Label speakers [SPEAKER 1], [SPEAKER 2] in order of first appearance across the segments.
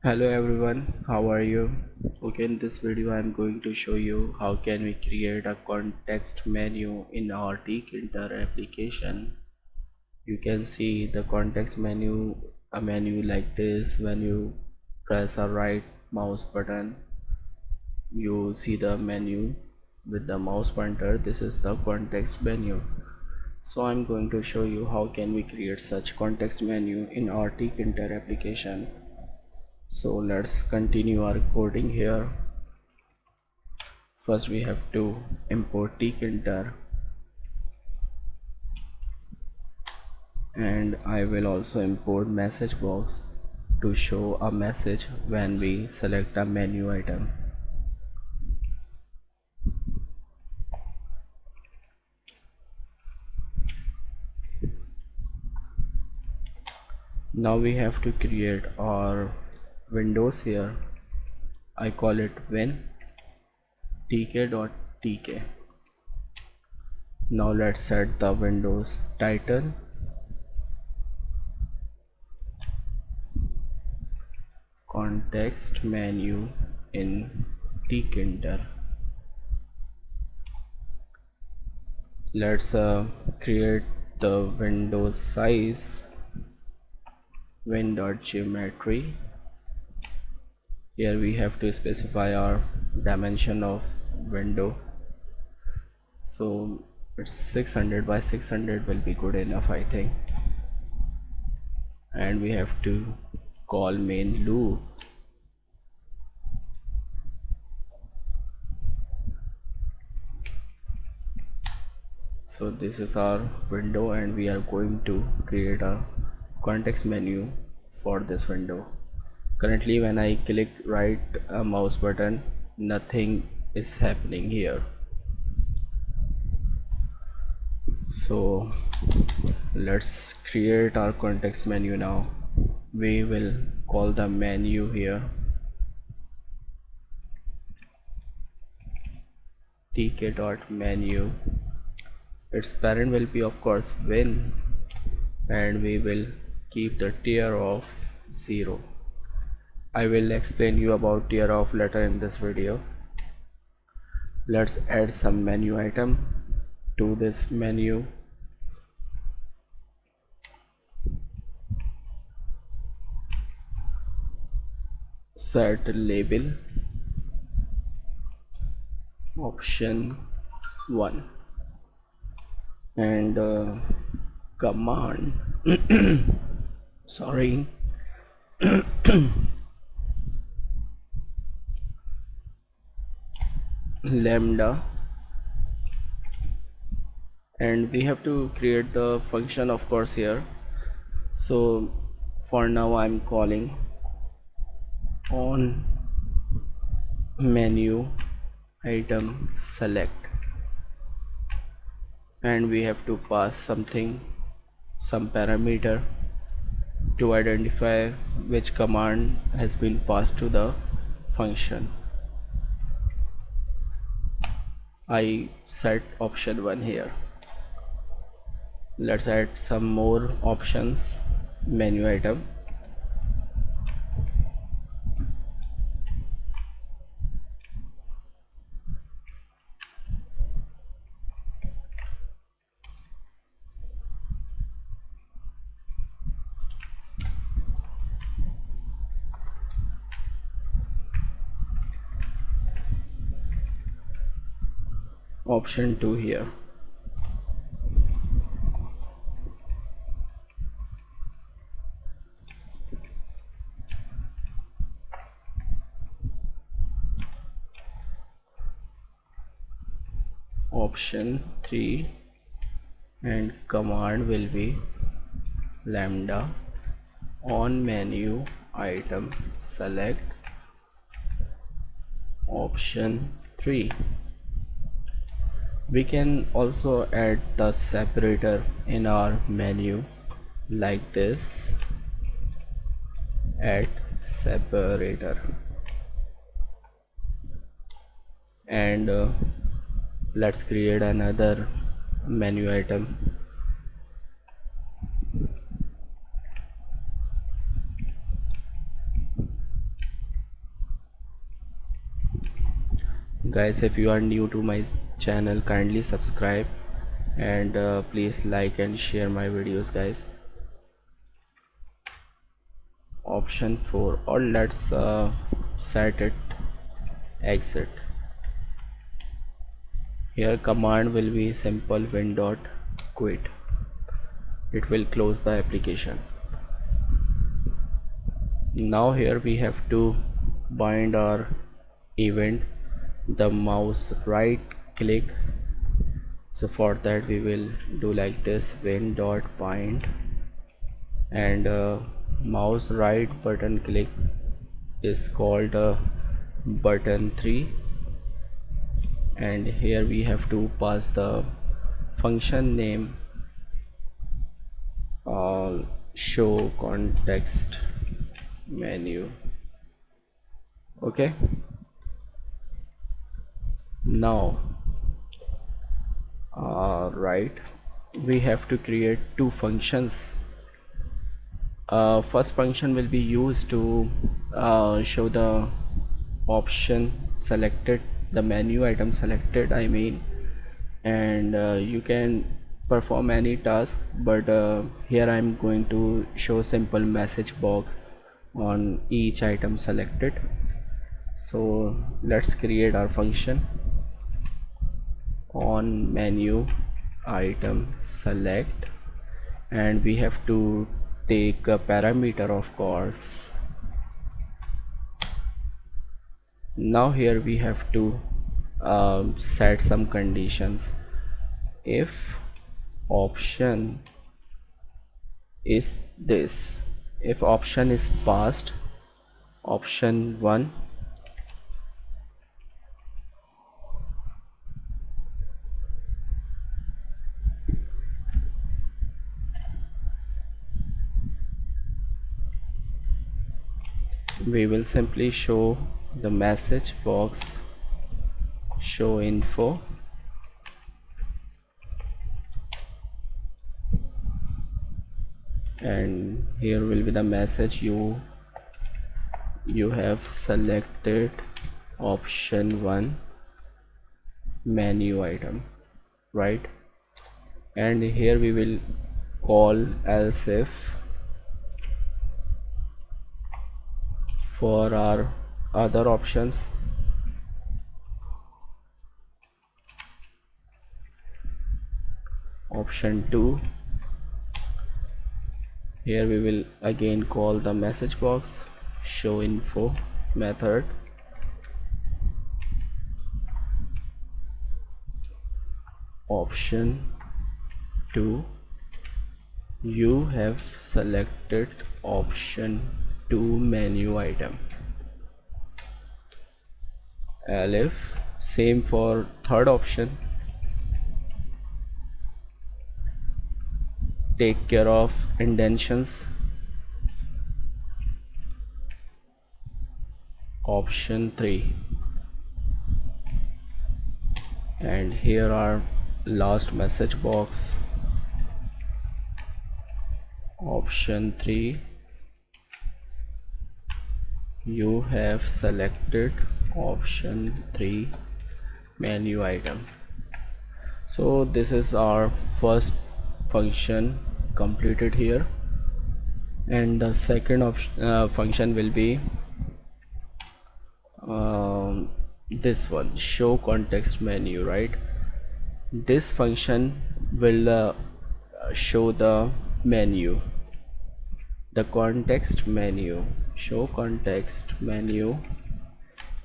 [SPEAKER 1] Hello everyone, how are you? Okay, in this video I am going to show you how can we create a context menu in our Tkinter application. You can see the context menu, a menu like this. When you press a right mouse button, you see the menu with the mouse pointer. This is the context menu. So I'm going to show you how can we create such context menu in our Tkinter application. So let's continue our coding here. First we have to import Tkinter, and I will also import message box to show a message when we select a menu item. Now we have to create our windows here. I call it win tk.tk. Now let's set the windows title, context menu in Tkinter. Let's create the windows size, win.geometry. Here we have to specify our dimension of window, so it's 600 by 600 will be good enough, I think. And we have to call main loop. So this is our window and we are going to create a context menu for this window. Currently when I click right mouse button, nothing is happening here. So let's create our context menu now. We will call the menu here tk.menu. Its parent will be of course win, and we will keep the tier of 0. I will explain you about tier of later in this video. Let's add some menu item to this menu. Set label option 1 and command sorry lambda, and we have to create the function of course here. So for now I'm calling on menu item select, and we have to pass something, some parameter to identify which command has been passed to the function. I set option 1 here. Let's add some more options. Menu item, option 2 here. Option 3, and command will be lambda on menu item select option 3. We can also add the separator in our menu like this, add separator, and let's create another menu item. Guys, if you are new to my channel, kindly subscribe and please like and share my videos, guys. Option 4, or let's set it exit. Here command will be simple win dot quit. It will close the application. Now here we have to bind our event, the mouse right click. So for that we will do like this, win dot bind, and mouse right button click is called button 3, and here we have to pass the function name show context menu. Okay, now right, we have to create two functions. First function will be used to show the option selected, the menu item selected, I mean, and you can perform any task, but here I'm going to show simple message box on each item selected. So let's create our function on menu item select, and we have to take a parameter, of course. Now here we have to set some conditions. If option is this, if option is passed, option 1, we will simply show the message box show info, and here will be the message you have selected option 1 menu item, right? And here we will call else if for our other options. Option 2, here we will again call the message box show info method. Option 2, you have selected option 2 menu item. Elif, same for third option, take care of indentions. Option 3, and here are last message box. Option 3, you have selected option 3 menu item. So this is our first function completed here, and the second function will be this one, show context menu, right? This function will show the menu, the context menu, show context menu,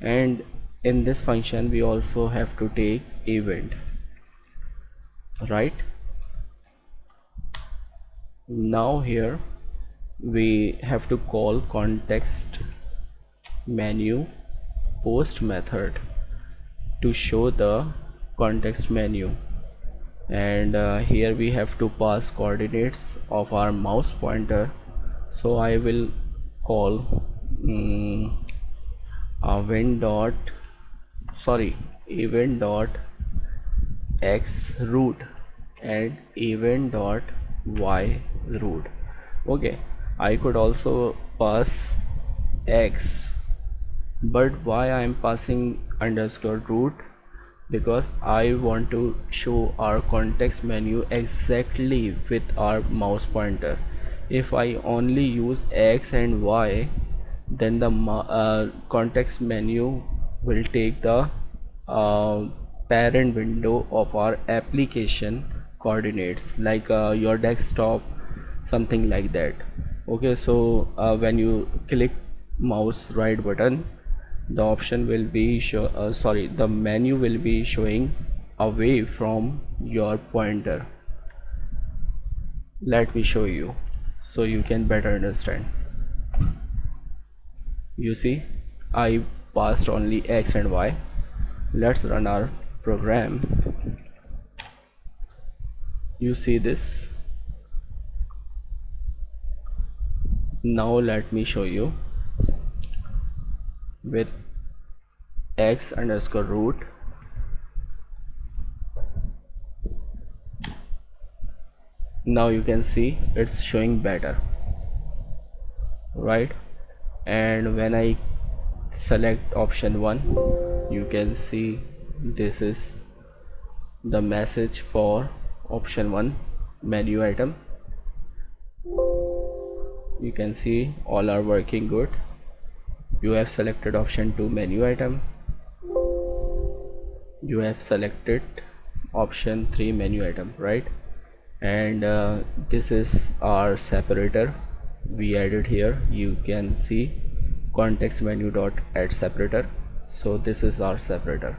[SPEAKER 1] and in this function we also have to take event, right? Now here we have to call context menu post method to show the context menu, and here we have to pass coordinates of our mouse pointer. So I will call event dot x root and event dot y root. Okay, I could also pass x But why I am passing underscore root? Because I want to show our context menu exactly with our mouse pointer. If I only use X and Y, then the context menu will take the uh, parent window of our application coordinates, like your desktop, something like that. Okay, so when you click mouse right button, the option will be the menu will be showing away from your pointer. Let me show you so you can better understand. You see, I passed only X and Y. Let's run our program. You see this? Now let me show you with X underscore root. Now you can see it's showing better, right? And when I select option 1, you can see this is the message for option 1 menu item. You can see all are working good. You have selected option 2 menu item. You have selected option 3 menu item, right? And this is our separator we added here. You can see context menu dot add separator. So this is our separator,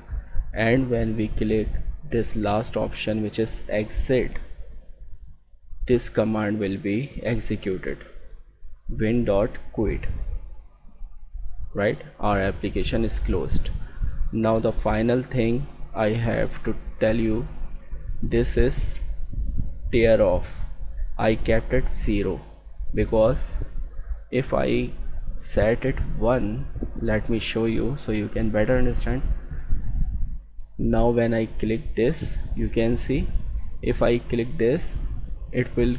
[SPEAKER 1] and when we click this last option, which is exit, this command will be executed, win dot quit, right? Our application is closed. Now the final thing I have to tell you, this is tear off. I kept it 0 because if I set it 1, let me show you so you can better understand. Now when I click this, you can see if I click this, it will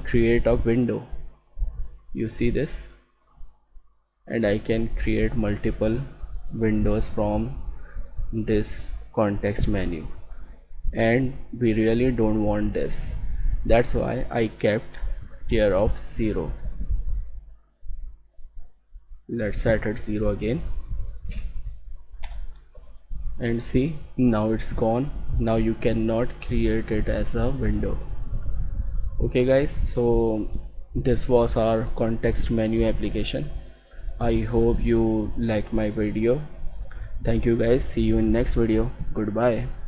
[SPEAKER 1] create a window. You see this? And I can create multiple windows from this context menu, and we really don't want this. That's why I kept tier of 0. Let's set it 0 again, and see, now it's gone. Now you cannot create it as a window. Okay guys, so this was our context menu application. I hope you like my video. Thank you guys, see you in next video. Goodbye.